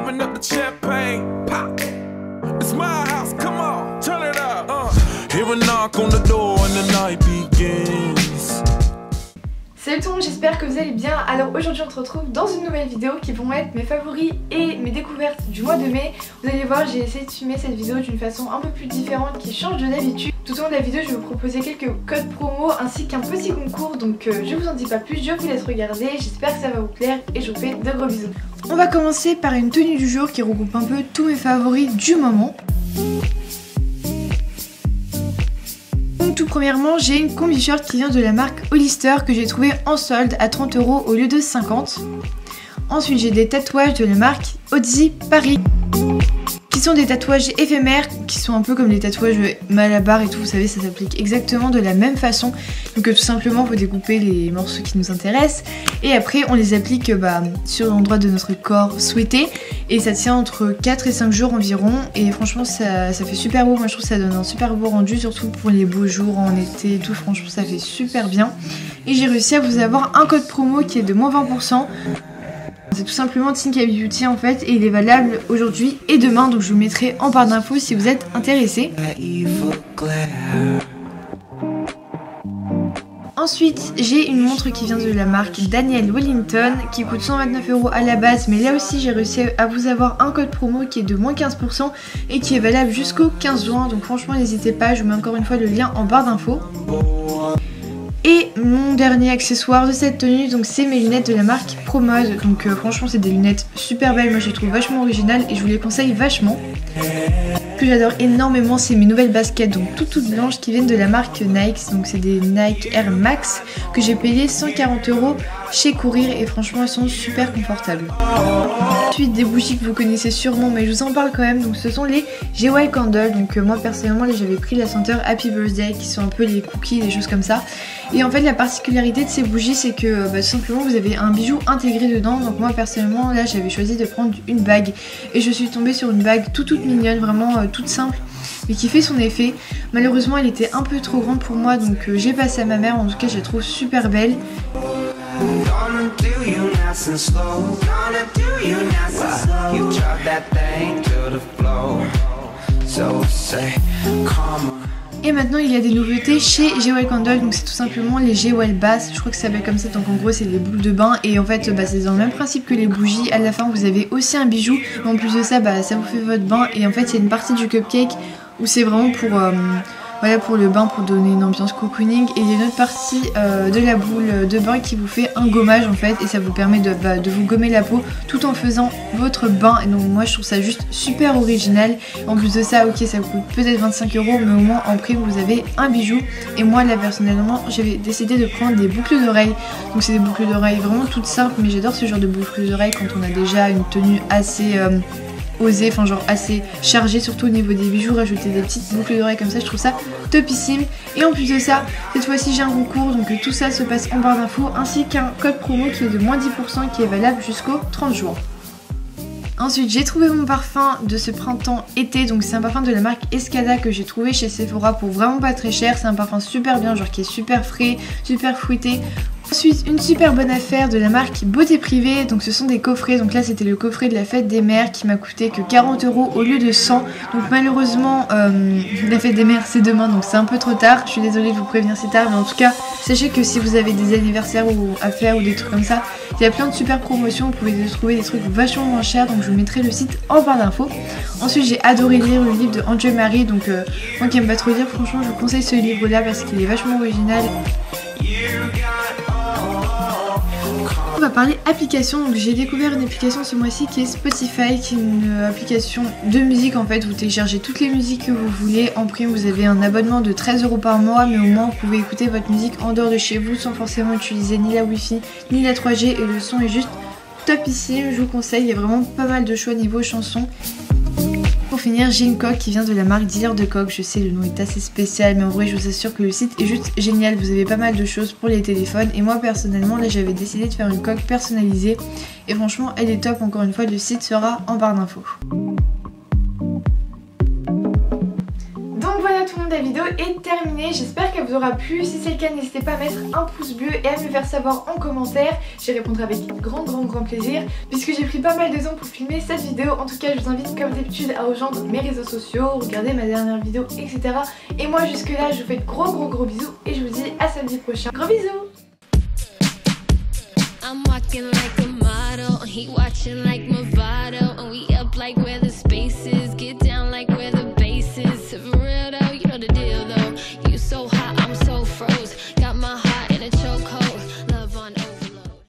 open up the champagne, pop. It's my house, come on, turn it up. Hear a knock on the door and the night begins. Salut tout le monde, j'espère que vous allez bien. Alors aujourd'hui on se retrouve dans une nouvelle vidéo qui vont être mes favoris et mes découvertes du mois de mai. Vous allez voir, j'ai essayé de filmer cette vidéo d'une façon un peu plus différente qui change de d'habitude. Tout au long de la vidéo je vais vous proposer quelques codes promo ainsi qu'un petit concours. Donc je vous en dis pas plus, je vous laisse regarder. J'espère que ça va vous plaire et je vous fais de gros bisous. On va commencer par une tenue du jour qui regroupe un peu tous mes favoris du moment. Tout premièrement, j'ai une combi shirt qui vient de la marque Hollister que j'ai trouvé en solde à 30 € au lieu de 50. Ensuite, j'ai des tatouages de la marque Ozzy Paris qui sont des tatouages éphémères qui sont un peu comme les tatouages Malabar et tout, vous savez, ça s'applique exactement de la même façon. Donc tout simplement, il faut découper les morceaux qui nous intéressent et après on les applique sur l'endroit de notre corps souhaité et ça tient entre 4 et 5 jours environ et franchement ça fait super beau. Moi je trouve que ça donne un super beau rendu, surtout pour les beaux jours en été et tout, franchement ça fait super bien. Et j'ai réussi à vous avoir un code promo qui est de moins 20%. C'est tout simplement Tinka Beauty en fait et il est valable aujourd'hui et demain, donc je vous mettrai en barre d'infos si vous êtes intéressés. Ensuite, j'ai une montre qui vient de la marque Daniel Wellington qui coûte 129 € à la base, mais là aussi j'ai réussi à vous avoir un code promo qui est de moins 15% et qui est valable jusqu'au 15 juin, donc franchement n'hésitez pas, je vous mets encore une fois le lien en barre d'infos. Et mon dernier accessoire de cette tenue, donc c'est mes lunettes de la marque Promode. Donc franchement c'est des lunettes super belles, moi je les trouve vachement originales et je vous les conseille vachement. Ce que j'adore énormément, c'est mes nouvelles baskets, donc toutes blanches qui viennent de la marque Nike. Donc c'est des Nike Air Max que j'ai payé 140 € chez Courir et franchement elles sont super confortables. Ensuite des bougies que vous connaissez sûrement mais je vous en parle quand même, donc ce sont les GY Candle. Donc moi personnellement là j'avais pris la senteur Happy Birthday qui sont un peu les cookies, des choses comme ça. Et en fait la particularité de ces bougies c'est que tout simplement vous avez un bijou intégré dedans. Donc moi personnellement là j'avais choisi de prendre une bague et je suis tombée sur une bague toute mignonne, vraiment toute simple mais qui fait son effet. Malheureusement elle était un peu trop grande pour moi donc j'ai passé à ma mère, en tout cas je la trouve super belle. Et maintenant il y a des nouveautés chez GY Candle, donc c'est tout simplement les GY Bass, je crois que ça s'appelle comme ça, donc en gros c'est des boules de bain et en fait c'est dans le même principe que les bougies. À la fin vous avez aussi un bijou, mais en plus de ça ça vous fait votre bain et en fait il y a une partie du cupcake où c'est vraiment pour voilà, pour le bain, pour donner une ambiance cocooning, et il y a une autre partie de la boule de bain qui vous fait un gommage en fait et ça vous permet de vous gommer la peau tout en faisant votre bain. Et donc moi je trouve ça juste super original. En plus de ça, ok, ça coûte peut-être 25 €, mais au moins en prime vous avez un bijou. Et moi là personnellement j'avais décidé de prendre des boucles d'oreilles. Donc c'est des boucles d'oreilles vraiment toutes simples, mais j'adore ce genre de boucles d'oreilles quand on a déjà une tenue assez osé, enfin genre assez chargé, surtout au niveau des bijoux. Rajouter des petites boucles d'oreilles comme ça, je trouve ça topissime. Et en plus de ça, cette fois-ci j'ai un concours, donc tout ça se passe en barre d'infos, ainsi qu'un code promo qui est de moins 10% qui est valable jusqu'au 30 juin. Ensuite j'ai trouvé mon parfum de ce printemps-été, donc c'est un parfum de la marque Escada que j'ai trouvé chez Sephora pour vraiment pas très cher. C'est un parfum super bien, genre qui est super frais, super fruité. Ensuite une super bonne affaire de la marque Beauté Privée, donc ce sont des coffrets. Donc là c'était le coffret de la fête des mères qui m'a coûté que 40 € au lieu de 100. Donc malheureusement la fête des mères c'est demain, donc c'est un peu trop tard. Je suis désolée de vous prévenir si tard, mais en tout cas sachez que si vous avez des anniversaires à faire ou des trucs comme ça, il y a plein de super promotions, vous pouvez trouver des trucs vachement moins chers, donc je vous mettrai le site en barre d'infos. Ensuite j'ai adoré lire le livre de André Marie, donc moi qui aime pas trop lire, franchement je vous conseille ce livre là parce qu'il est vachement original. On va parler application, donc j'ai découvert une application ce mois-ci qui est Spotify, qui est une application de musique en fait. Vous téléchargez toutes les musiques que vous voulez, en prime vous avez un abonnement de 13 € par mois, mais au moins vous pouvez écouter votre musique en dehors de chez vous sans forcément utiliser ni la Wi-Fi ni la 3G et le son est juste topissime, je vous conseille, il y a vraiment pas mal de choix niveau chansons. Pour finir, j'ai une coque qui vient de la marque Dealer de Coque. Je sais, le nom est assez spécial, mais en vrai je vous assure que le site est juste génial. Vous avez pas mal de choses pour les téléphones et moi personnellement là j'avais décidé de faire une coque personnalisée et franchement elle est top. Encore une fois le site sera en barre d'infos. Donc voilà tout le monde, la vidéo est est terminée, j'espère qu'elle vous aura plu. Si c'est le cas, n'hésitez pas à mettre un pouce bleu et à me le faire savoir en commentaire. J'y répondrai avec grand plaisir puisque j'ai pris pas mal de temps pour filmer cette vidéo. En tout cas, je vous invite comme d'habitude à rejoindre mes réseaux sociaux, regarder ma dernière vidéo, etc. Et moi jusque là, je vous fais de gros bisous et je vous dis à samedi prochain. Gros bisous. I'm walking like a model, he watching like Movado, and we up like where the space is.